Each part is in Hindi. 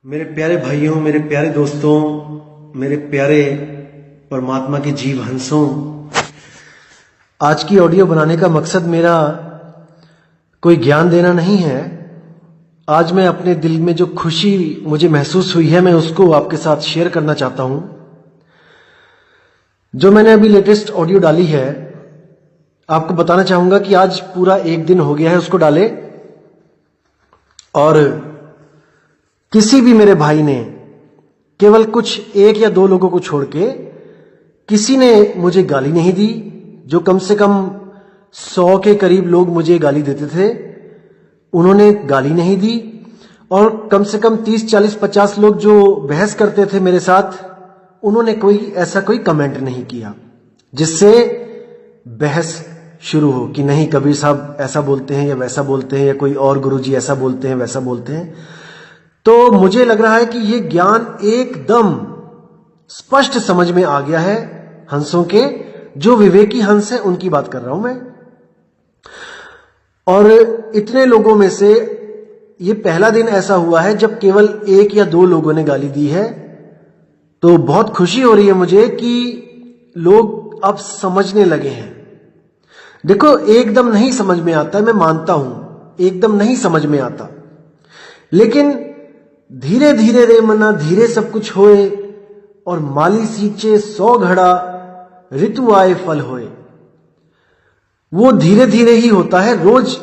मेरे प्यारे भाइयों, मेरे प्यारे दोस्तों, मेरे प्यारे परमात्मा के जीव हंसों, आज की ऑडियो बनाने का मकसद मेरा कोई ज्ञान देना नहीं है। आज मैं अपने दिल में जो खुशी मुझे महसूस हुई है मैं उसको आपके साथ शेयर करना चाहता हूं। जो मैंने अभी लेटेस्ट ऑडियो डाली है आपको बताना चाहूंगा कि आज पूरा एक दिन हो गया है उसको डाले, और किसी भी मेरे भाई ने, केवल कुछ एक या दो लोगों को छोड़ के, किसी ने मुझे गाली नहीं दी। जो कम से कम 100 के करीब लोग मुझे गाली देते थे, उन्होंने गाली नहीं दी। और कम से कम 30, 40, 50 लोग जो बहस करते थे मेरे साथ, उन्होंने कोई कमेंट नहीं किया जिससे बहस शुरू हो कि नहीं कबीर साहब ऐसा बोलते हैं या वैसा बोलते हैं, या कोई और गुरुजी ऐसा बोलते हैं वैसा बोलते हैं। तो मुझे लग रहा है कि ये ज्ञान एकदम स्पष्ट समझ में आ गया है हंसों के, जो विवेकी हंस है उनकी बात कर रहा हूं मैं। और इतने लोगों में से ये पहला दिन ऐसा हुआ है जब केवल एक या दो लोगों ने गाली दी है। तो बहुत खुशी हो रही है मुझे कि लोग अब समझने लगे हैं। देखो, एकदम नहीं समझ में आता है, मैं मानता हूं एकदम नहीं समझ में आता, लेकिन धीरे धीरे रे मना धीरे सब कुछ होए, और माली सींचे 100 घड़ा ऋतु आए फल होए। वो धीरे धीरे ही होता है। रोज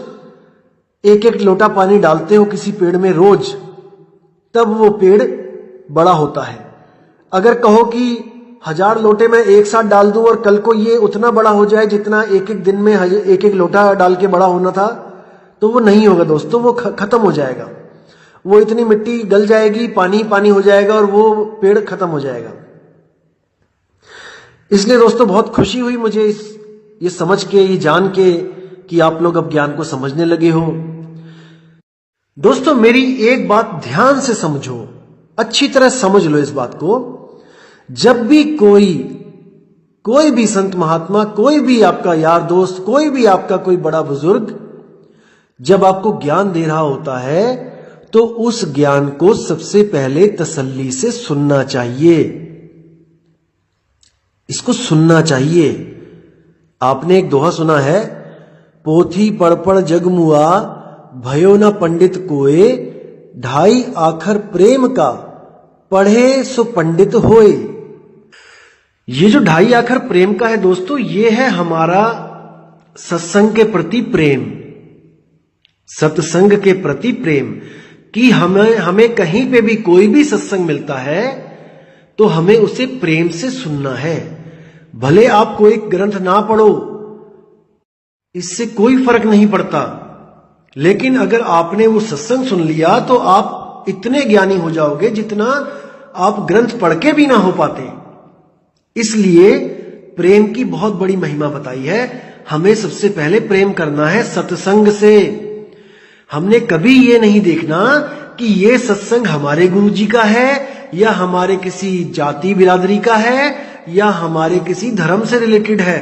एक एक लोटा पानी डालते हो किसी पेड़ में रोज, तब वो पेड़ बड़ा होता है। अगर कहो कि 1000 लोटे में एक साथ डाल दूं और कल को ये उतना बड़ा हो जाए जितना एक एक दिन में एक एक लोटा डाल के बड़ा होना था, तो वो नहीं होगा दोस्तों, वो खत्म हो जाएगा। वो इतनी मिट्टी गल जाएगी, पानी पानी हो जाएगा और वो पेड़ खत्म हो जाएगा। इसलिए दोस्तों बहुत खुशी हुई मुझे ये समझ के, ये जान के कि आप लोग अब ज्ञान को समझने लगे हो। दोस्तों मेरी एक बात ध्यान से समझो, अच्छी तरह समझ लो इस बात को। जब भी कोई भी संत महात्मा, कोई भी आपका यार दोस्त, कोई भी आपका कोई बड़ा बुजुर्ग जब आपको ज्ञान दे रहा होता है, तो उस ज्ञान को सबसे पहले तसल्ली से सुनना चाहिए। इसको सुनना चाहिए। आपने एक दोहा सुना है, पोथी पढ़ पढ़ जग मुआ, भयो न पंडित कोए, ढाई आखर प्रेम का, पढ़े सो पंडित होए। ये जो ढाई आखर प्रेम का है दोस्तों, ये है हमारा सत्संग के प्रति प्रेम, सत्संग के प्रति प्रेम। कि हमें कहीं पे भी कोई भी सत्संग मिलता है तो हमें उसे प्रेम से सुनना है। भले आप कोई ग्रंथ ना पढ़ो, इससे कोई फर्क नहीं पड़ता, लेकिन अगर आपने वो सत्संग सुन लिया तो आप इतने ज्ञानी हो जाओगे जितना आप ग्रंथ पढ़ के भी ना हो पाते। इसलिए प्रेम की बहुत बड़ी महिमा बताई है। हमें सबसे पहले प्रेम करना है सत्संग से। हमने कभी ये नहीं देखना कि ये सत्संग हमारे गुरुजी का है, या हमारे किसी जाति बिरादरी का है, या हमारे किसी धर्म से रिलेटेड है।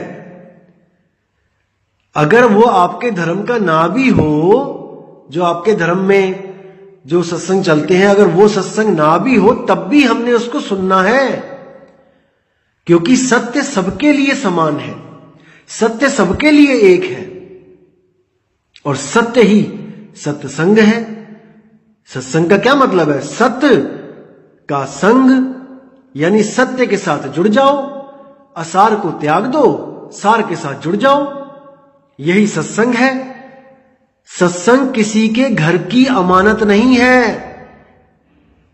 अगर वो आपके धर्म का ना भी हो, जो आपके धर्म में जो सत्संग चलते हैं, अगर वो सत्संग ना भी हो, तब भी हमने उसको सुनना है, क्योंकि सत्य सबके लिए समान है, सत्य सबके लिए एक है, और सत्य ही सत्संग है। सत्संग का क्या मतलब है? सत्य का संग, यानी सत्य के साथ जुड़ जाओ, असार को त्याग दो, सार के साथ जुड़ जाओ, यही सत्संग है। सत्संग किसी के घर की अमानत नहीं है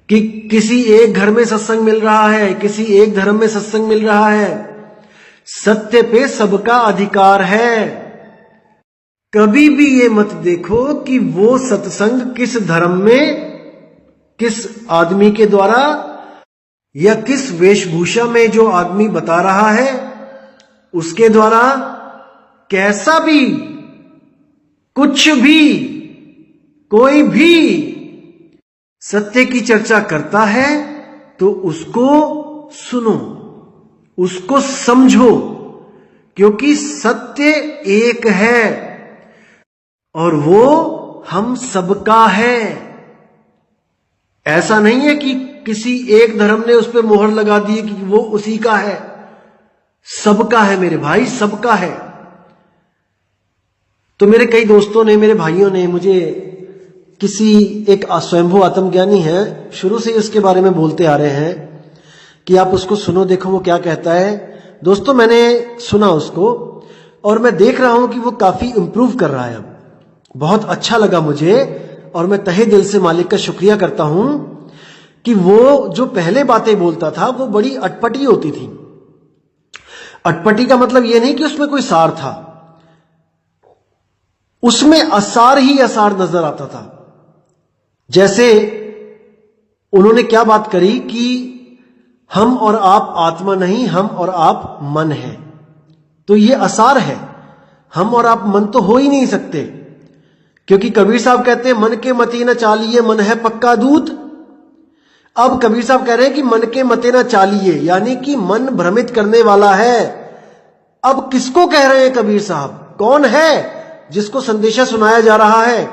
कि किसी एक घर में सत्संग मिल रहा है, किसी एक धर्म में सत्संग मिल रहा है। सत्य पे सबका अधिकार है। कभी भी ये मत देखो कि वो सत्संग किस धर्म में, किस आदमी के द्वारा, या किस वेशभूषा में जो आदमी बता रहा है उसके द्वारा, कैसा भी, कुछ भी, कोई भी सत्य की चर्चा करता है तो उसको सुनो, उसको समझो, क्योंकि सत्य एक है और वो हम सबका है। ऐसा नहीं है कि किसी एक धर्म ने उस पर मोहर लगा दी कि वो उसी का है। सबका है मेरे भाई, सबका है। तो मेरे कई दोस्तों ने, मेरे भाइयों ने मुझे किसी एक स्वयंभू आत्मज्ञानी है, शुरू से ही उसके बारे में बोलते आ रहे हैं कि आप उसको सुनो, देखो वो क्या कहता है। दोस्तों मैंने सुना उसको और मैं देख रहा हूं कि वो काफी इंप्रूव कर रहा है। अब बहुत अच्छा लगा मुझे और मैं तहे दिल से मालिक का शुक्रिया करता हूं कि वो जो पहले बातें बोलता था वो बड़ी अटपटी होती थी। अटपटी का मतलब ये नहीं कि उसमें कोई सार था, उसमें असार ही असार नजर आता था। जैसे उन्होंने क्या बात करी कि हम और आप आत्मा नहीं, हम और आप मन है। तो ये असार है, हम और आप मन तो हो ही नहीं सकते, क्योंकि कबीर साहब कहते हैं मन के मते न चालिए, मन है पक्का दूत। अब कबीर साहब कह रहे हैं कि मन के मते न चालिए, यानी कि मन भ्रमित करने वाला है। अब किसको कह रहे हैं कबीर साहब? कौन है जिसको संदेशा सुनाया जा रहा है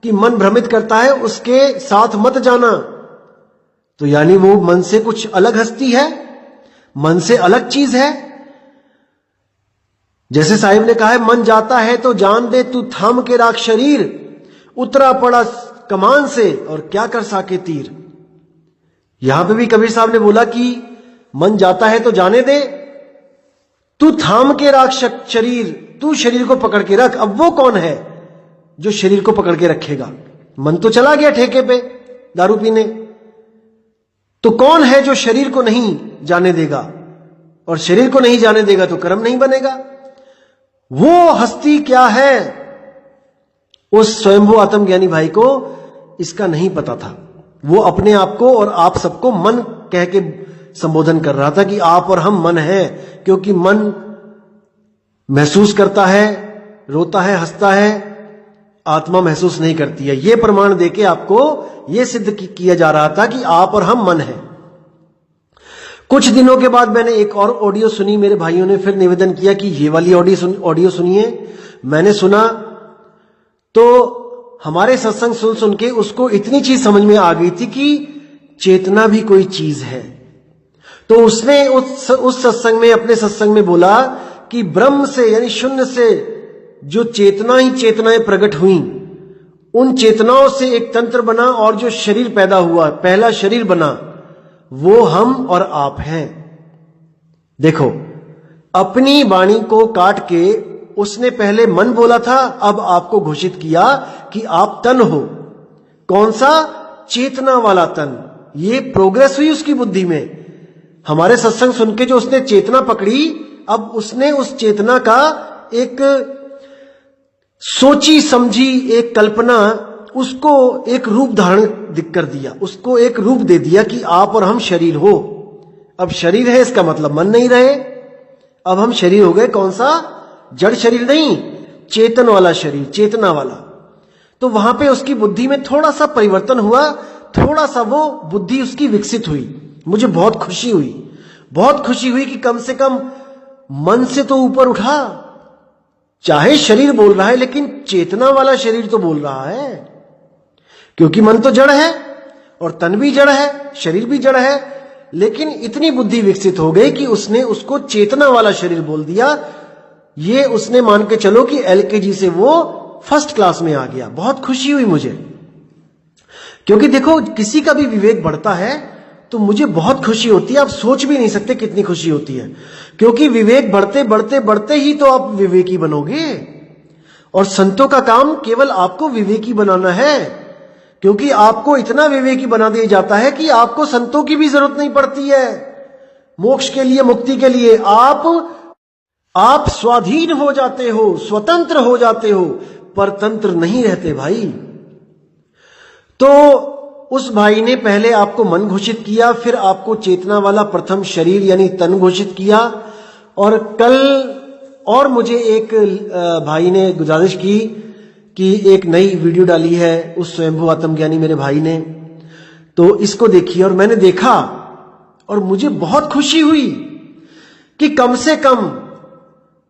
कि मन भ्रमित करता है, उसके साथ मत जाना? तो यानी वो मन से कुछ अलग हस्ती है, मन से अलग चीज है। जैसे साहिब ने कहा है, मन जाता है तो जान दे, तू थाम के राख शरीर, उतरा पड़ा कमान से और क्या कर सके तीर। यहां पे भी कबीर साहब ने बोला कि मन जाता है तो जाने दे, तू थाम के राख शरीर, तू शरीर को पकड़ के रख। अब वो कौन है जो शरीर को पकड़ के रखेगा? मन तो चला गया ठेके पे दारू पीने, तो कौन है जो शरीर को नहीं जाने देगा? और शरीर को नहीं जाने देगा तो कर्म नहीं बनेगा। वो हस्ती क्या है? उस स्वयंभू आत्मज्ञानी भाई को इसका नहीं पता था। वो अपने आप को और आप सबको मन कह के संबोधन कर रहा था कि आप और हम मन है, क्योंकि मन महसूस करता है, रोता है, हंसता है, आत्मा महसूस नहीं करती है। यह प्रमाण देके आपको यह सिद्ध किया जा रहा था कि आप और हम मन है। कुछ दिनों के बाद मैंने एक और ऑडियो सुनी, मेरे भाइयों ने फिर निवेदन किया कि ये वाली ऑडियो सुनिए। मैंने सुना तो हमारे सत्संग सुन सुन के उसको इतनी चीज समझ में आ गई थी कि चेतना भी कोई चीज है। तो उसने उस सत्संग में, अपने सत्संग में बोला कि ब्रह्म से यानी शून्य से जो चेतना ही चेतनाएं प्रकट हुई, उन चेतनाओं से एक तंत्र बना और जो शरीर पैदा हुआ, पहला शरीर बना, वो हम और आप हैं। देखो, अपनी वाणी को काट के उसने पहले मन बोला था, अब आपको घोषित किया कि आप तन हो। कौन सा? चेतना वाला तन। ये प्रोग्रेस हुई उसकी बुद्धि में। हमारे सत्संग सुन के जो उसने चेतना पकड़ी, अब उसने उस चेतना का एक सोची समझी एक कल्पना, उसको एक रूप धारण कर दिया, उसको एक रूप दे दिया कि आप और हम शरीर हो। अब शरीर है, इसका मतलब मन नहीं रहे, अब हम शरीर हो गए। कौन सा? जड़ शरीर नहीं, चेतन वाला शरीर, चेतना वाला। तो वहां पे उसकी बुद्धि में थोड़ा सा परिवर्तन हुआ, थोड़ा सा वो बुद्धि उसकी विकसित हुई। मुझे बहुत खुशी हुई, बहुत खुशी हुई कि कम से कम मन से तो ऊपर उठा। चाहे शरीर बोल रहा है, लेकिन चेतना वाला शरीर तो बोल रहा है, क्योंकि मन तो जड़ है और तन भी जड़ है, शरीर भी जड़ है। लेकिन इतनी बुद्धि विकसित हो गई कि उसने उसको चेतना वाला शरीर बोल दिया। ये उसने मान के चलो कि एलकेजी से वो फर्स्ट क्लास में आ गया। बहुत खुशी हुई मुझे, क्योंकि देखो, किसी का भी विवेक बढ़ता है तो मुझे बहुत खुशी होती है। आप सोच भी नहीं सकते कितनी खुशी होती है, क्योंकि विवेक बढ़ते बढ़ते बढ़ते ही तो आप विवेकी बनोगे। और संतों का काम केवल आपको विवेकी बनाना है, क्योंकि आपको इतना विवेकी बना दिया जाता है कि आपको संतों की भी जरूरत नहीं पड़ती है मोक्ष के लिए, मुक्ति के लिए। आप स्वाधीन हो जाते हो, स्वतंत्र हो जाते हो, परतंत्र नहीं रहते भाई। तो उस भाई ने पहले आपको मन घोषित किया, फिर आपको चेतना वाला प्रथम शरीर यानी तन घोषित किया। और कल और मुझे एक भाई ने गुजारिश की कि एक नई वीडियो डाली है उस स्वयंभू आत्मज्ञानी मेरे भाई ने, तो इसको देखिए। और मैंने देखा और मुझे बहुत खुशी हुई कि कम से कम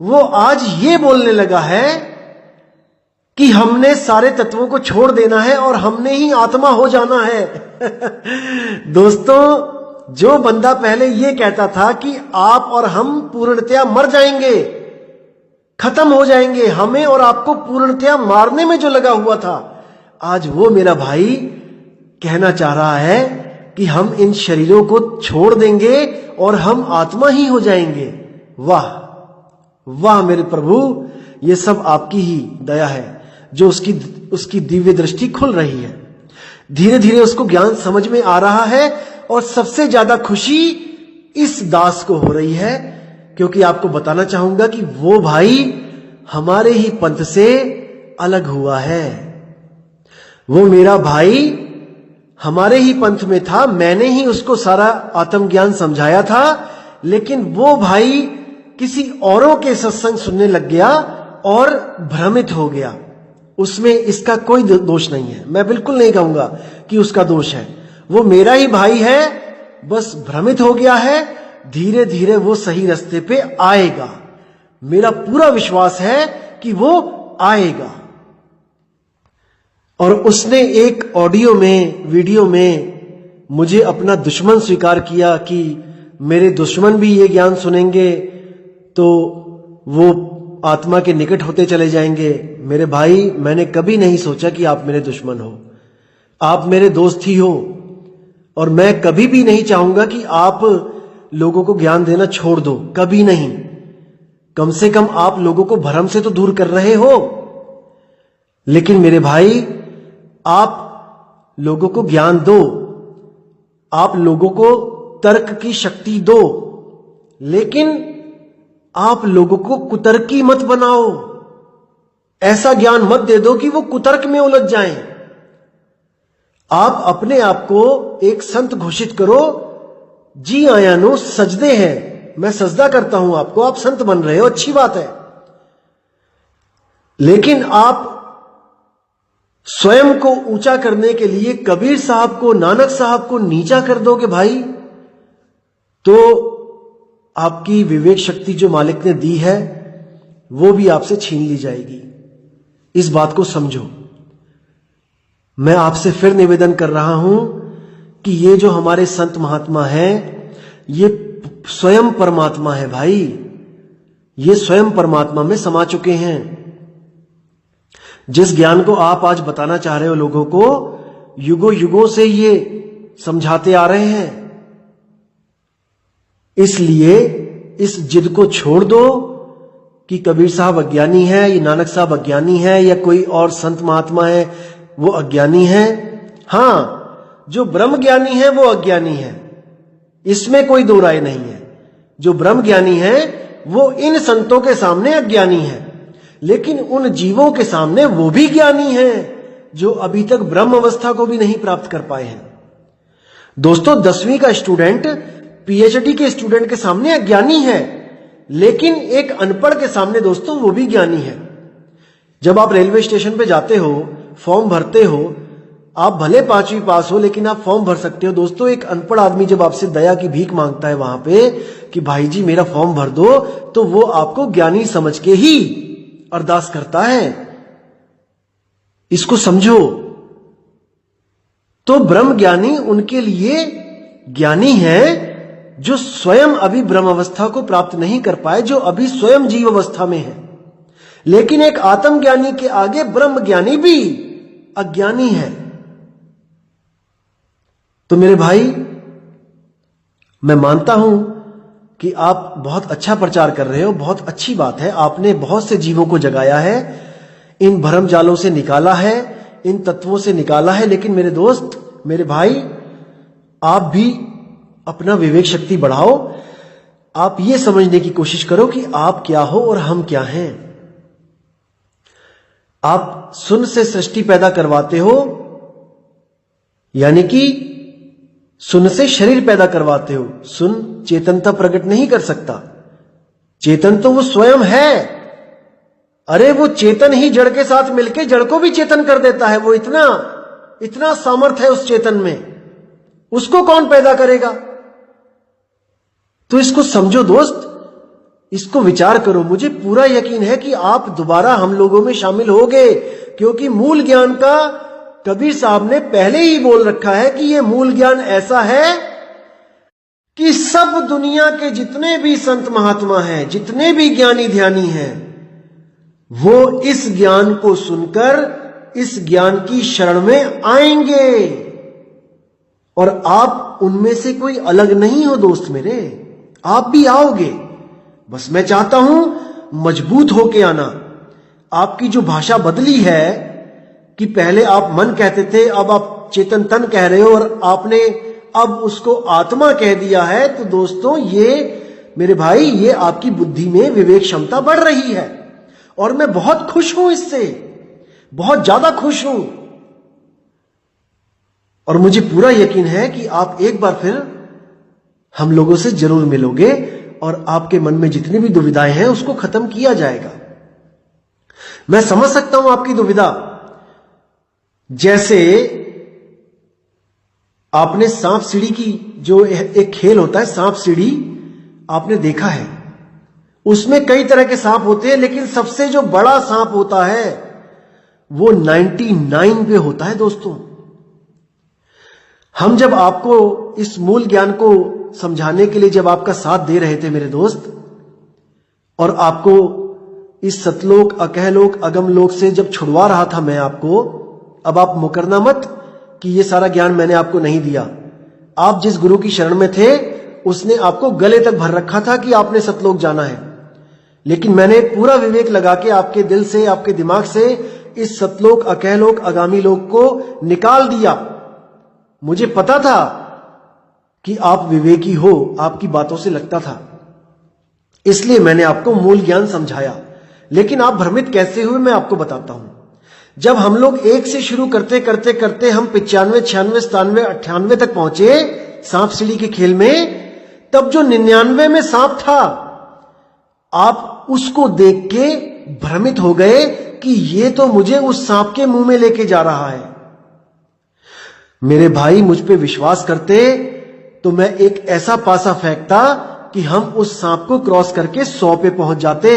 वो आज ये बोलने लगा है कि हमने सारे तत्वों को छोड़ देना है और हमने ही आत्मा हो जाना है। दोस्तों, जो बंदा पहले ये कहता था कि आप और हम पूर्णतया मर जाएंगे, खत्म हो जाएंगे, हमें और आपको पूर्णतया मारने में जो लगा हुआ था, आज वो मेरा भाई कहना चाह रहा है कि हम इन शरीरों को छोड़ देंगे और हम आत्मा ही हो जाएंगे। वाह वाह मेरे प्रभु, ये सब आपकी ही दया है जो उसकी दिव्य दृष्टि खुल रही है। धीरे धीरे उसको ज्ञान समझ में आ रहा है और सबसे ज्यादा खुशी इस दास को हो रही है, क्योंकि आपको बताना चाहूंगा कि वो भाई हमारे ही पंथ से अलग हुआ है। वो मेरा भाई हमारे ही पंथ में था, मैंने ही उसको सारा आत्मज्ञान समझाया था, लेकिन वो भाई किसी औरों के सत्संग सुनने लग गया और भ्रमित हो गया। उसमें इसका कोई दोष नहीं है, मैं बिल्कुल नहीं कहूंगा कि उसका दोष है। वो मेरा ही भाई है, बस भ्रमित हो गया है। धीरे धीरे वो सही रास्ते पे आएगा, मेरा पूरा विश्वास है कि वो आएगा। और उसने एक ऑडियो में, वीडियो में मुझे अपना दुश्मन स्वीकार किया कि मेरे दुश्मन भी ये ज्ञान सुनेंगे तो वो आत्मा के निकट होते चले जाएंगे। मेरे भाई, मैंने कभी नहीं सोचा कि आप मेरे दुश्मन हो, आप मेरे दोस्त ही हो, और मैं कभी भी नहीं चाहूंगा कि आप लोगों को ज्ञान देना छोड़ दो, कभी नहीं। कम से कम आप लोगों को भ्रम से तो दूर कर रहे हो। लेकिन मेरे भाई, आप लोगों को ज्ञान दो, आप लोगों को तर्क की शक्ति दो, लेकिन आप लोगों को कुतर्की मत बनाओ। ऐसा ज्ञान मत दे दो कि वो कुतर्क में उलझ जाएं। आप अपने आप को एक संत घोषित करो। जी आयानो सजदे हैं, मैं सजदा करता हूं आपको, आप संत बन रहे हो, अच्छी बात है। लेकिन आप स्वयं को ऊंचा करने के लिए कबीर साहब को, नानक साहब को नीचा कर दोगे भाई, तो आपकी विवेक शक्ति जो मालिक ने दी है वो भी आपसे छीन ली जाएगी। इस बात को समझो। मैं आपसे फिर निवेदन कर रहा हूं कि ये जो हमारे संत महात्मा हैं, ये स्वयं परमात्मा है भाई, ये स्वयं परमात्मा में समा चुके हैं। जिस ज्ञान को आप आज बताना चाह रहे हो लोगों को, युगों युगों से ये समझाते आ रहे हैं। इसलिए इस जिद को छोड़ दो कि कबीर साहब अज्ञानी है, ये नानक साहब अज्ञानी है, या कोई और संत महात्मा है वो अज्ञानी है। हां, जो ब्रह्म ज्ञानी है वो अज्ञानी है, इसमें कोई दो राय नहीं है। जो ब्रह्म ज्ञानी है वो इन संतों के सामने अज्ञानी है, लेकिन उन जीवों के सामने वो भी ज्ञानी है जो अभी तक ब्रह्म अवस्था को भी नहीं प्राप्त कर पाए हैं। दोस्तों, 10वीं का स्टूडेंट पीएचडी के स्टूडेंट के सामने अज्ञानी है, लेकिन एक अनपढ़ के सामने दोस्तों वो भी ज्ञानी है। जब आप रेलवे स्टेशन पे जाते हो, फॉर्म भरते हो, आप भले 5वीं पास हो लेकिन आप फॉर्म भर सकते हो। दोस्तों, एक अनपढ़ आदमी जब आपसे दया की भीख मांगता है वहां पे कि भाई जी मेरा फॉर्म भर दो, तो वो आपको ज्ञानी समझ के ही अरदास करता है। इसको समझो। तो ब्रह्म ज्ञानी उनके लिए ज्ञानी है जो स्वयं अभी ब्रह्म अवस्था को प्राप्त नहीं कर पाए, जो अभी स्वयं जीव अवस्था में है। लेकिन एक आत्मज्ञानी के आगे ब्रह्म ज्ञानी भी अज्ञानी है। तो मेरे भाई, मैं मानता हूं कि आप बहुत अच्छा प्रचार कर रहे हो, बहुत अच्छी बात है। आपने बहुत से जीवों को जगाया है, इन भ्रम जालों से निकाला है, इन तत्वों से निकाला है। लेकिन मेरे दोस्त, मेरे भाई, आप भी अपना विवेक शक्ति बढ़ाओ। आप ये समझने की कोशिश करो कि आप क्या हो और हम क्या हैं। आप सुन से सृष्टि पैदा करवाते हो, यानी कि सुन से शरीर पैदा करवाते हो। सुन चेतनता प्रकट नहीं कर सकता, चेतन तो वो स्वयं है। अरे वो चेतन ही जड़ के साथ मिलके जड़ को भी चेतन कर देता है। वो इतना सामर्थ्य है उस चेतन में, उसको कौन पैदा करेगा? तो इसको समझो दोस्त, इसको विचार करो। मुझे पूरा यकीन है कि आप दोबारा हम लोगों में शामिल होगे, क्योंकि मूल ज्ञान का कबीर साहब ने पहले ही बोल रखा है कि यह मूल ज्ञान ऐसा है कि सब दुनिया के जितने भी संत महात्मा हैं, जितने भी ज्ञानी ध्यानी हैं, वो इस ज्ञान को सुनकर इस ज्ञान की शरण में आएंगे। और आप उनमें से कोई अलग नहीं हो दोस्त मेरे, आप भी आओगे। बस मैं चाहता हूं मजबूत होके आना। आपकी जो भाषा बदली है कि पहले आप मन कहते थे, अब आप चेतन तन कह रहे हो और आपने अब उसको आत्मा कह दिया है, तो दोस्तों ये मेरे भाई, ये आपकी बुद्धि में विवेक क्षमता बढ़ रही है और मैं बहुत खुश हूं इससे, बहुत ज्यादा खुश हूं। और मुझे पूरा यकीन है कि आप एक बार फिर हम लोगों से जरूर मिलोगे और आपके मन में जितनी भी दुविधाएं हैं उसको खत्म किया जाएगा। मैं समझ सकता हूं आपकी दुविधा। जैसे आपने सांप सीढ़ी की जो एक खेल होता है, सांप सीढ़ी आपने देखा है, उसमें कई तरह के सांप होते हैं, लेकिन सबसे जो बड़ा सांप होता है वो 99 पे होता है। दोस्तों, हम जब आपको इस मूल ज्ञान को समझाने के लिए जब आपका साथ दे रहे थे मेरे दोस्त, और आपको इस सतलोक अकहलोक अगम लोक से जब छुड़वा रहा था मैं आपको, अब आप मुकरना मत कि ये सारा ज्ञान मैंने आपको नहीं दिया। आप जिस गुरु की शरण में थे उसने आपको गले तक भर रखा था कि आपने सतलोक जाना है, लेकिन मैंने पूरा विवेक लगा के आपके दिल से, आपके दिमाग से इस सतलोक अकहलोक आगामी लोक को निकाल दिया। मुझे पता था कि आप विवेकी हो, आपकी बातों से लगता था, इसलिए मैंने आपको मूल ज्ञान समझाया। लेकिन आप भ्रमित कैसे हुए मैं आपको बताता हूं। जब हम लोग एक से शुरू करते करते करते हम 95, 96, 97, 98 तक पहुंचे सांप सीढ़ी के खेल में, तब जो 99 में सांप था, आप उसको देख के भ्रमित हो गए कि ये तो मुझे उस सांप के मुंह में लेके जा रहा है। मेरे भाई, मुझ पे विश्वास करते तो मैं एक ऐसा पासा फेंकता कि हम उस सांप को क्रॉस करके 100 पे पहुंच जाते,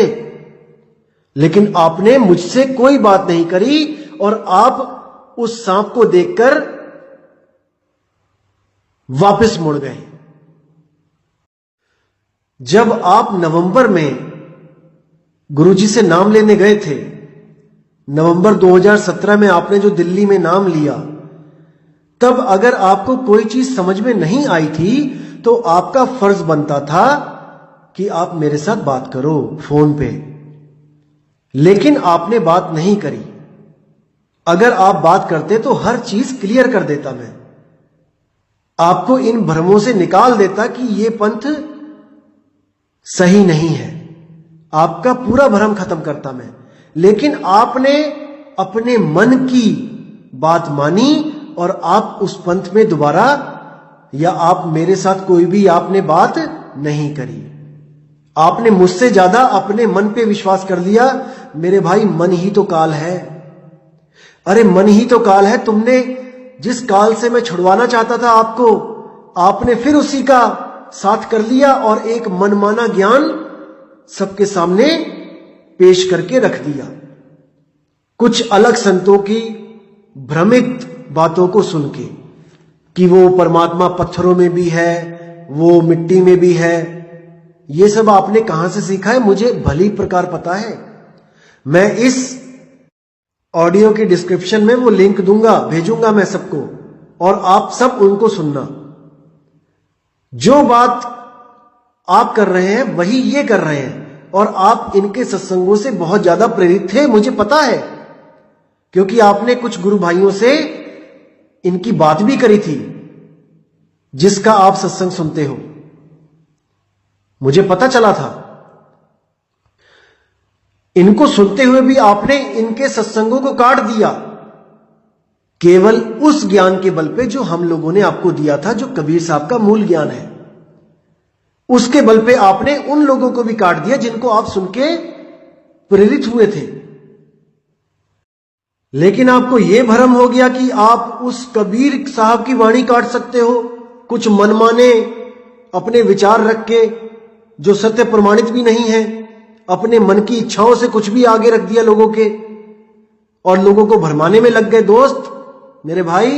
लेकिन आपने मुझसे कोई बात नहीं करी और आप उस सांप को देखकर वापस मुड़ गए। जब आप नवंबर में गुरुजी से नाम लेने गए थे, नवंबर 2017 में आपने जो दिल्ली में नाम लिया, तब अगर आपको कोई चीज समझ में नहीं आई थी तो आपका फर्ज बनता था कि आप मेरे साथ बात करो फोन पे, लेकिन आपने बात नहीं करी। अगर आप बात करते तो हर चीज क्लियर कर देता मैं, आपको इन भ्रमों से निकाल देता कि ये पंथ सही नहीं है, आपका पूरा भ्रम खत्म करता मैं। लेकिन आपने अपने मन की बात मानी और आप उस पंथ में दोबारा, या आप मेरे साथ कोई भी आपने बात नहीं करी। आपने मुझसे ज्यादा अपने मन पे विश्वास कर लिया। मेरे भाई, मन ही तो काल है। अरे मन ही तो काल है। तुमने जिस काल से मैं छुड़वाना चाहता था आपको, आपने फिर उसी का साथ कर लिया और एक मनमाना ज्ञान सबके सामने पेश करके रख दिया। कुछ अलग संतों की भ्रमित बातों को सुन के कि वो परमात्मा पत्थरों में भी है, वो मिट्टी में भी है, ये सब आपने कहां से सीखा है मुझे भली प्रकार पता है। मैं इस ऑडियो के डिस्क्रिप्शन में वो लिंक दूंगा, भेजूंगा मैं सबको, और आप सब उनको सुनना। जो बात आप कर रहे हैं वही ये कर रहे हैं, और आप इनके सत्संगों से बहुत ज्यादा प्रेरित थे, मुझे पता है, क्योंकि आपने कुछ गुरु भाइयों से इनकी बात भी करी थी जिसका आप सत्संग सुनते हो, मुझे पता चला था। इनको सुनते हुए भी आपने इनके सत्संगों को काट दिया, केवल उस ज्ञान के बल पे जो हम लोगों ने आपको दिया था, जो कबीर साहब का मूल ज्ञान है। उसके बल पे आपने उन लोगों को भी काट दिया जिनको आप सुन के प्रेरित हुए थे। लेकिन आपको यह भ्रम हो गया कि आप उस कबीर साहब की वाणी काट सकते हो, कुछ मनमाने अपने विचार रख के जो सत्य प्रमाणित भी नहीं है, अपने मन की इच्छाओं से कुछ भी आगे रख दिया लोगों के, और लोगों को भरमाने में लग गए। दोस्त मेरे भाई,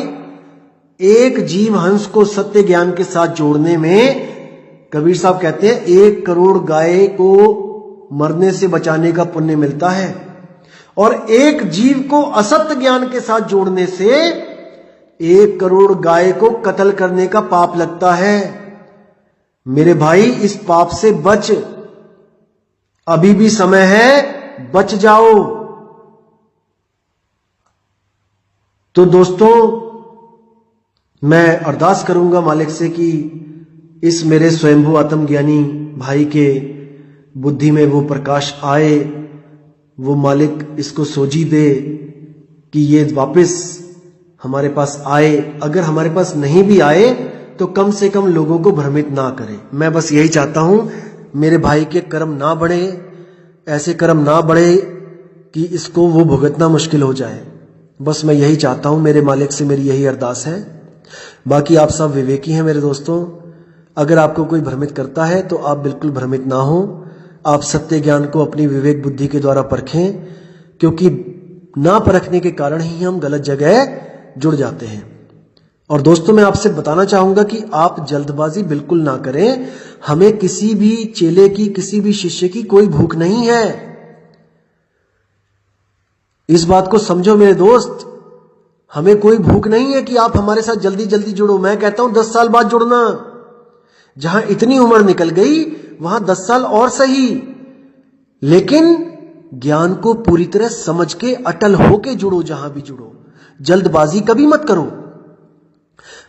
एक जीव हंस को सत्य ज्ञान के साथ जोड़ने में कबीर साहब कहते हैं 1 करोड़ गाय को मरने से बचाने का पुण्य मिलता है, और एक जीव को असत्य ज्ञान के साथ जोड़ने से 1 करोड़ गाय को कत्ल करने का पाप लगता है। मेरे भाई, इस पाप से बच, अभी भी समय है, बच जाओ। तो दोस्तों, मैं अरदास करूंगा मालिक से कि इस मेरे स्वयंभू आत्मज्ञानी भाई के बुद्धि में वो प्रकाश आए, वो मालिक इसको सोझी दे कि ये वापस हमारे पास आए। अगर हमारे पास नहीं भी आए तो कम से कम लोगों को भ्रमित ना करे। मैं बस यही चाहता हूं, मेरे भाई के कर्म ना बढ़े, ऐसे कर्म ना बढ़े कि इसको वो भुगतना मुश्किल हो जाए। बस मैं यही चाहता हूं, मेरे मालिक से मेरी यही अरदास है। बाकी आप सब विवेकी हैं मेरे दोस्तों। अगर आपको कोई भ्रमित करता है तो आप बिल्कुल भ्रमित ना हो। आप सत्य ज्ञान को अपनी विवेक बुद्धि के द्वारा परखें, क्योंकि ना परखने के कारण ही हम गलत जगह जुड़ जाते हैं। और दोस्तों, मैं आपसे बताना चाहूंगा कि आप जल्दबाजी बिल्कुल ना करें। हमें किसी भी चेले की, किसी भी शिष्य की कोई भूख नहीं है। इस बात को समझो मेरे दोस्त, हमें कोई भूख नहीं है कि आप हमारे साथ जल्दी जल्दी जुड़ो। मैं कहता हूं 10 साल बाद जुड़ना। जहां इतनी उम्र निकल गई वहां 10 साल और सही, लेकिन ज्ञान को पूरी तरह समझ के अटल होके जुड़ो। जहां भी जुड़ो, जल्दबाजी कभी मत करो।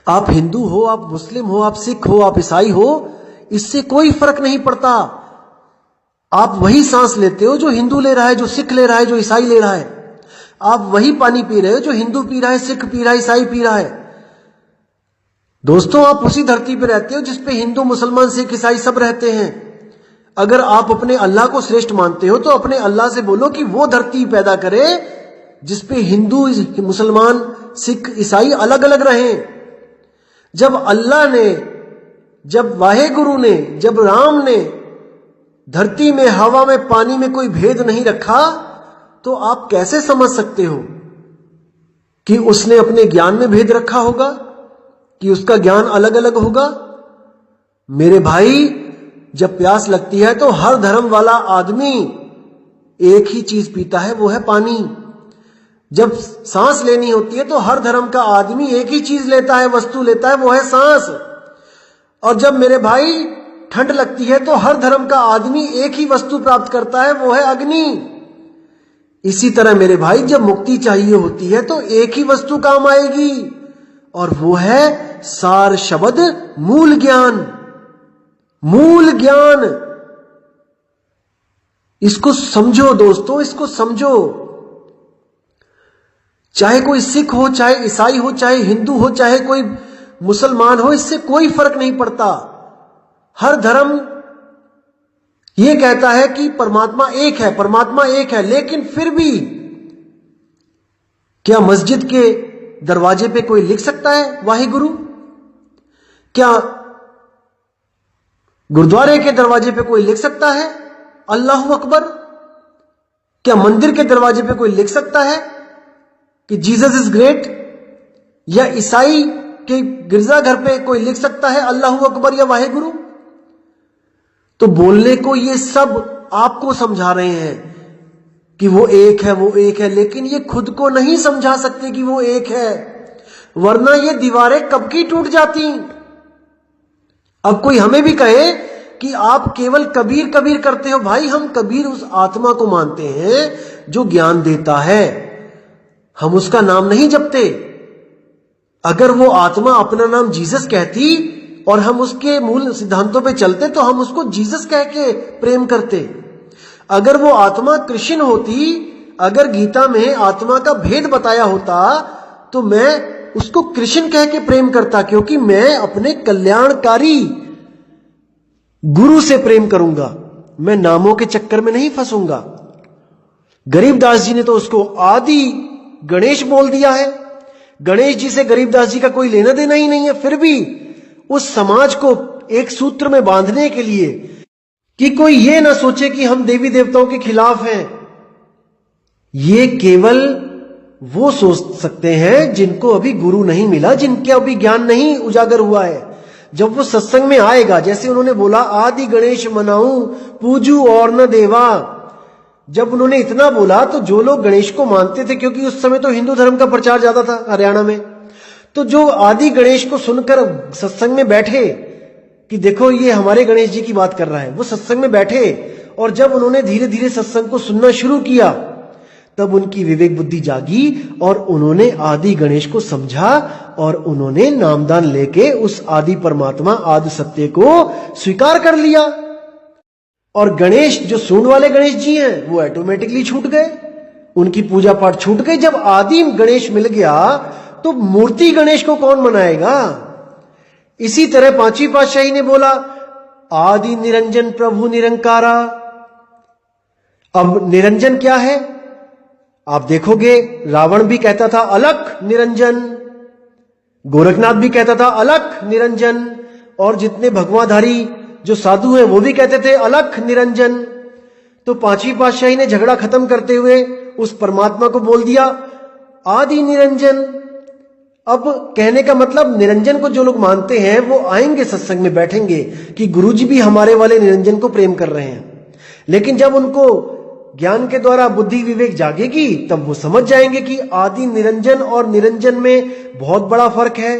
आप हिंदू हो, आप मुस्लिम हो, आप सिख हो, आप ईसाई हो, इससे कोई फर्क नहीं पड़ता। आप वही सांस लेते हो जो हिंदू ले रहा है, जो सिख ले रहा है, जो ईसाई ले रहा है। आप वही पानी पी रहे हो जो हिंदू पी रहा है, सिख पी रहा है, ईसाई पी रहा है। दोस्तों, आप उसी धरती पर रहते हो जिसपे हिंदू, मुसलमान, सिख, ईसाई सब रहते हैं। अगर आप अपने अल्लाह को श्रेष्ठ मानते हो तो अपने अल्लाह से बोलो कि वो धरती पैदा करे जिसपे हिंदू, मुसलमान, सिख, ईसाई अलग अलग रहें। जब अल्लाह ने, जब वाहेगुरु ने, जब राम ने धरती में, हवा में, पानी में कोई भेद नहीं रखा, तो आप कैसे समझ सकते हो कि उसने अपने ज्ञान में भेद रखा होगा, कि उसका ज्ञान अलग अलग होगा? मेरे भाई, जब प्यास लगती है तो हर धर्म वाला आदमी एक ही चीज पीता है, वो है पानी। जब सांस लेनी होती है तो हर धर्म का आदमी एक ही चीज लेता है, वस्तु लेता है, वो है सांस। और जब मेरे भाई ठंड लगती है तो हर धर्म का आदमी एक ही वस्तु प्राप्त करता है, वो है अग्नि। इसी तरह मेरे भाई, जब मुक्ति चाहिए होती है तो एक ही वस्तु काम आएगी, और वो है सार शब्द मूल ज्ञान। मूल ज्ञान, इसको समझो दोस्तों, इसको समझो। चाहे कोई सिख हो, चाहे ईसाई हो, चाहे हिंदू हो, चाहे कोई मुसलमान हो, इससे कोई फर्क नहीं पड़ता। हर धर्म यह कहता है कि परमात्मा एक है, परमात्मा एक है, लेकिन फिर भी क्या मस्जिद के दरवाजे पे कोई लिख सकता है वाहिगुरु? क्या गुरुद्वारे के दरवाजे पे कोई लिख सकता है अल्लाहू अकबर? क्या मंदिर के दरवाजे पे कोई लिख सकता है कि जीसस इज ग्रेट? या ईसाई के गिरजाघर पे कोई लिख सकता है अल्लाहू अकबर या वाहेगुरु? तो बोलने को ये सब आपको समझा रहे हैं कि वो एक है, वो एक है, लेकिन ये खुद को नहीं समझा सकते कि वो एक है, वरना ये दीवारें कब की टूट जाती। अब कोई हमें भी कहे कि आप केवल कबीर कबीर करते हो, भाई हम कबीर उस आत्मा को मानते हैं जो ज्ञान देता है, हम उसका नाम नहीं जपते। अगर वो आत्मा अपना नाम जीसस कहती और हम उसके मूल सिद्धांतों पे चलते तो हम उसको जीसस कह के प्रेम करते। अगर वो आत्मा कृष्ण होती, अगर गीता में आत्मा का भेद बताया होता तो मैं उसको कृष्ण कह के प्रेम करता, क्योंकि मैं अपने कल्याणकारी गुरु से प्रेम करूंगा, मैं नामों के चक्कर में नहीं फंसूंगा। गरीबदास जी ने तो उसको आदि गणेश बोल दिया है। गणेश जी से गरीबदास जी का कोई लेना देना ही नहीं है, फिर भी उस समाज को एक सूत्र में बांधने के लिए कि कोई ये ना सोचे कि हम देवी देवताओं के खिलाफ हैं, ये केवल वो सोच सकते हैं जिनको अभी गुरु नहीं मिला, जिनके अभी ज्ञान नहीं उजागर हुआ है। जब वो सत्संग में आएगा, जैसे उन्होंने बोला आदि गणेश मनाऊं पूजू और न देवा, जब उन्होंने इतना बोला तो जो लोग गणेश को मानते थे, क्योंकि उस समय तो हिंदू धर्म का प्रचार ज्यादा था हरियाणा में, तो जो आदि गणेश को सुनकर सत्संग में बैठे कि देखो ये हमारे गणेश जी की बात कर रहा है, वो सत्संग में बैठे और जब उन्होंने धीरे धीरे सत्संग को सुनना शुरू किया तब उनकी विवेक बुद्धि जागी और उन्होंने आदि गणेश को समझा और उन्होंने नामदान लेके उस आदि परमात्मा आदि सत्य को स्वीकार कर लिया। और गणेश जो सूंड वाले गणेश जी हैं वो ऑटोमेटिकली छूट गए, उनकी पूजा पाठ छूट गई। जब आदि गणेश मिल गया तो मूर्ति गणेश को कौन मनाएगा। इसी तरह पांचवी पातशाही ने बोला आदि निरंजन प्रभु निरंकारा। अब निरंजन क्या है आप देखोगे, रावण भी कहता था अलख निरंजन, गोरखनाथ भी कहता था अलख निरंजन, और जितने भगवाधारी जो साधु हैं वो भी कहते थे अलख निरंजन। तो पांचवी पातशाही ने झगड़ा खत्म करते हुए उस परमात्मा को बोल दिया आदि निरंजन। अब कहने का मतलब निरंजन को जो लोग मानते हैं वो आएंगे सत्संग में बैठेंगे कि गुरुजी भी हमारे वाले निरंजन को प्रेम कर रहे हैं, लेकिन जब उनको ज्ञान के द्वारा बुद्धि विवेक जागेगी तब वो समझ जाएंगे कि आदि निरंजन और निरंजन में बहुत बड़ा फर्क है।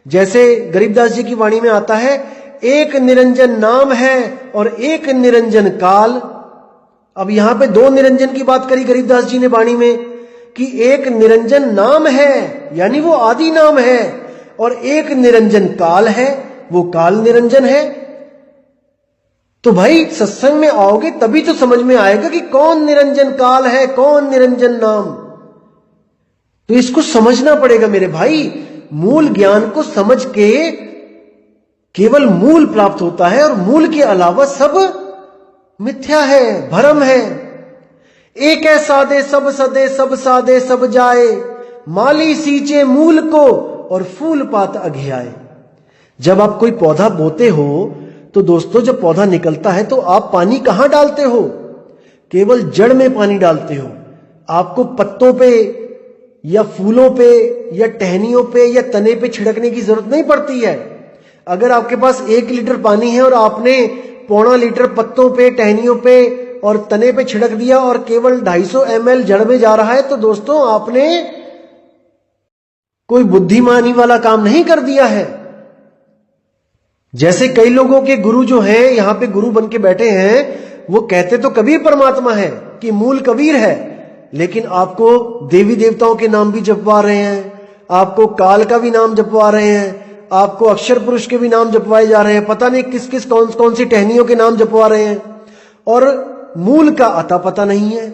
जैसे गरीबदास जी की वाणी में आता है एक निरंजन नाम है और एक निरंजन काल। अब यहां पे दो निरंजन की बात करी गरीबदास जी ने वाणी में कि एक निरंजन नाम है यानी वो आदि नाम है और एक निरंजन काल है वो काल निरंजन है। तो भाई सत्संग में आओगे तभी तो समझ में आएगा कि कौन निरंजन काल है कौन निरंजन नाम। तो इसको समझना पड़ेगा मेरे भाई। मूल ज्ञान को समझ के केवल मूल प्राप्त होता है और मूल के अलावा सब मिथ्या है, भ्रम है। एक है सादे सब सदे सब सादे सब जाए, माली सींचे मूल को और फूल पात अघियाए। जब आप कोई पौधा बोते हो तो दोस्तों जब पौधा निकलता है तो आप पानी कहां डालते हो, केवल जड़ में पानी डालते हो। आपको पत्तों पे या फूलों पे या टहनियों पे या तने पे छिड़कने की जरूरत नहीं पड़ती है। अगर आपके पास 1 लीटर पानी है और आपने 1.25 लीटर पत्तों पे टहनियों पे और तने पे छिड़क दिया और केवल 250 ml जड़ में जा रहा है तो दोस्तों आपने कोई बुद्धिमानी वाला काम नहीं कर दिया है। जैसे कई लोगों के गुरु जो हैं यहां पे गुरु बन के बैठे हैं वो कहते तो कबीर परमात्मा है कि मूल कबीर है, लेकिन आपको देवी देवताओं के नाम भी जपवा रहे हैं, आपको काल का भी नाम जपवा रहे हैं, आपको अक्षर पुरुष के भी नाम जपवाए जा रहे हैं, पता नहीं किस किस कौन कौन सी टहनियों के नाम जपवा रहे हैं और मूल का अता पता नहीं है।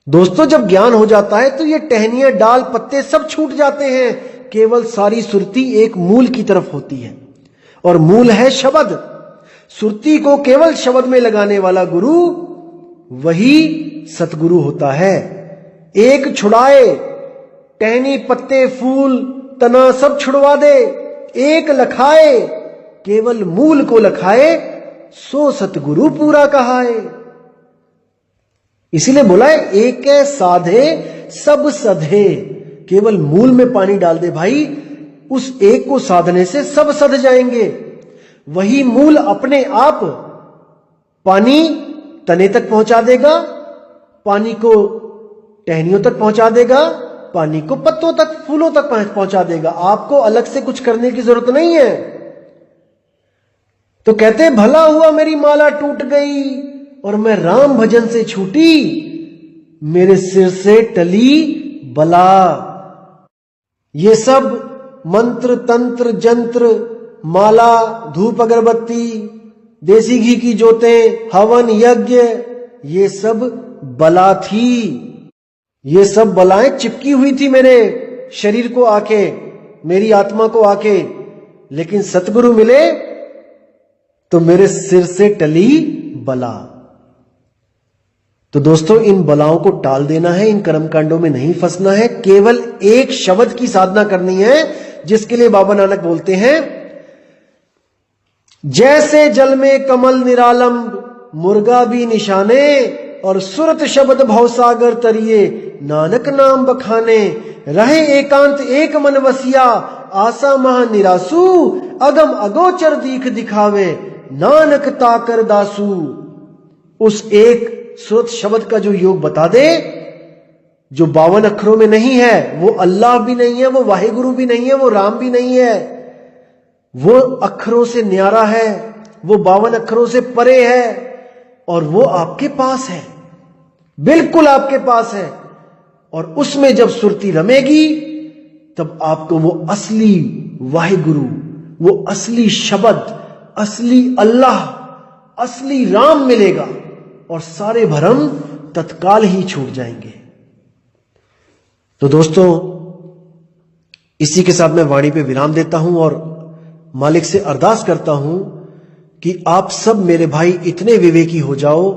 दोस्तों जब ज्ञान हो जाता है तो ये टहनियां डाल पत्ते सब छूट जाते हैं, केवल सारी सुरती एक मूल की तरफ होती है और मूल है शब्द। सुरती को केवल शब्द में लगाने वाला गुरु वही सतगुरु होता है। एक छुड़ाए टहनी पत्ते फूल तना सब छुड़वा दे, एक लखाए केवल मूल को लखाए, सो सतगुरु पूरा कहाए। इसीलिए बोला है एक साधे सब सधे, केवल मूल में पानी डाल दे भाई, उस एक को साधने से सब सध जाएंगे। वही मूल अपने आप पानी तने तक पहुंचा देगा, पानी को टहनियों तक पहुंचा देगा, पानी को पत्तों तक फूलों तक पहुंचा देगा। आपको अलग से कुछ करने की जरूरत नहीं है। तो कहते हैं भला हुआ मेरी माला टूट गई और मैं राम भजन से छूटी, मेरे सिर से टली बला। ये सब मंत्र तंत्र जंत्र माला धूप अगरबत्ती देसी घी की जोतें हवन यज्ञ ये सब बला थी। ये सब बलाएं चिपकी हुई थी मेरे शरीर को आके, मेरी आत्मा को आके, लेकिन सतगुरु मिले तो मेरे सिर से टली बला। तो दोस्तों इन बलाओं को टाल देना है, इन कर्मकांडों में नहीं फंसना है, केवल एक शब्द की साधना करनी है, जिसके लिए बाबा नानक बोलते हैं जैसे जल में कमल निरालंब मुर्गा भी निशाने और सुरत शब्द भवसागर तरिए नानक नाम बखाने, रहे एकांत एक मन वसिया, आशा महा निरासु, अगम अगोचर दीख दिखावे, नानक ताकर दासू। उस एक सुरत शब्द का जो योग बता दे, जो 52 अक्षरों में नहीं है, वो अल्लाह भी नहीं है, वो वाहिगुरु भी नहीं है, वो राम भी नहीं है, वो अक्षरों से न्यारा है, वो 52 अक्षरों से परे है, और वो आपके पास है, बिल्कुल आपके पास है। और उसमें जब सुरती रमेगी तब आपको वो असली वाहिगुरु, वो असली शब्द, असली अल्लाह, असली राम मिलेगा, और सारे भरम तत्काल ही छूट जाएंगे। तो दोस्तों, इसी के साथ मैं वाणी पे विराम देता हूं और मालिक से अरदास करता हूं कि आप सब मेरे भाई इतने विवेकी हो जाओ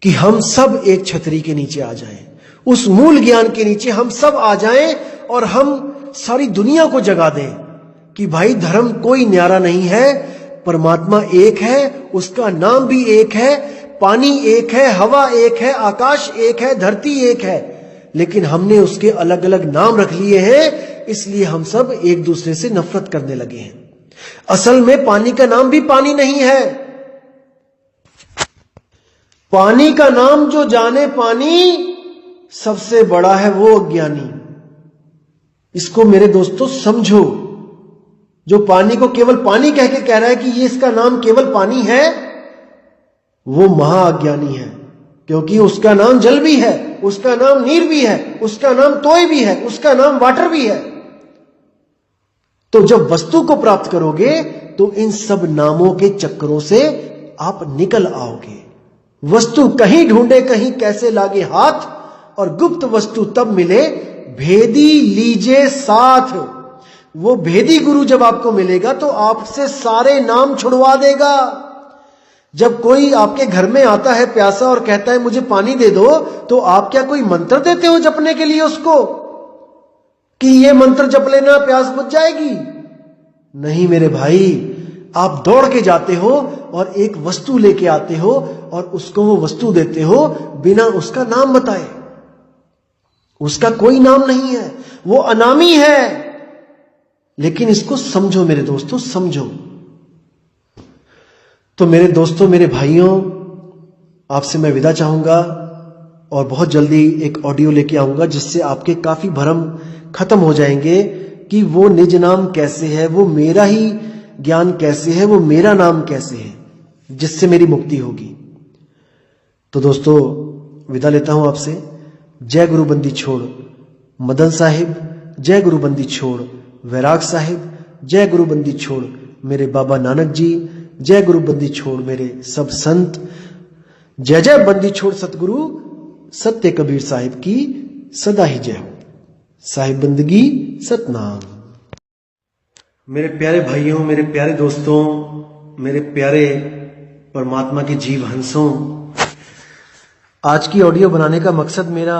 कि हम सब एक छतरी के नीचे आ जाएं, उस मूल ज्ञान के नीचे हम सब आ जाएं, और हम सारी दुनिया को जगा दें कि भाई धर्म कोई न्यारा नहीं है, परमात्मा एक है, उसका नाम भी एक है, पानी एक है, हवा एक है, आकाश एक है, धरती एक है, लेकिन हमने उसके अलग अलग नाम रख लिए हैं, इसलिए हम सब एक दूसरे से नफरत करने लगे हैं। असल में पानी का नाम भी पानी नहीं है। पानी का नाम जो जाने पानी सबसे बड़ा है वो अज्ञानी। इसको मेरे दोस्तों समझो। जो पानी को केवल पानी कह के कह रहा है कि ये इसका नाम केवल पानी है, वो महाअज्ञानी है, क्योंकि उसका नाम जल भी है, उसका नाम नीर भी है, उसका नाम तोय भी है, उसका नाम वाटर भी है। तो जब वस्तु को प्राप्त करोगे तो इन सब नामों के चक्करों से आप निकल आओगे। वस्तु कहीं ढूंढे कहीं कैसे लागे हाथ, और गुप्त वस्तु तब मिले भेदी लीजे साथ। वो भेदी गुरु जब आपको मिलेगा तो आपसे सारे नाम छुड़वा देगा। जब कोई आपके घर में आता है प्यासा और कहता है मुझे पानी दे दो, तो आप क्या कोई मंत्र देते हो जपने के लिए उसको कि ये मंत्र जप लेना प्यास बुझ जाएगी? नहीं मेरे भाई, आप दौड़ के जाते हो और एक वस्तु लेके आते हो और उसको वो वस्तु देते हो बिना उसका नाम बताए। उसका कोई नाम नहीं है, वो अनामी है। लेकिन इसको समझो मेरे दोस्तों, समझो। तो मेरे दोस्तों, मेरे भाइयों, आपसे मैं विदा चाहूंगा और बहुत जल्दी एक ऑडियो लेके आऊंगा जिससे आपके काफी भ्रम खत्म हो जाएंगे कि वो निज नाम कैसे है, वो मेरा ही ज्ञान कैसे है, वो मेरा नाम कैसे है, जिससे मेरी मुक्ति होगी। तो दोस्तों, विदा लेता हूं आपसे। जय गुरु बंदी छोड़ मदन साहिब, जय गुरु बंदी छोड़ वैराग साहिब, जय गुरु बंदी छोड़ मेरे बाबा नानक जी, जय गुरु बंदी छोड़ मेरे सब संत, जय जय बंदी छोड़ सतगुरु सत्य कबीर साहिब की सदा ही जय हो। साहिब बंदगी सतनाम। मेरे प्यारे भाइयों, मेरे प्यारे दोस्तों, मेरे प्यारे परमात्मा के जीव हंसों, आज की ऑडियो बनाने का मकसद मेरा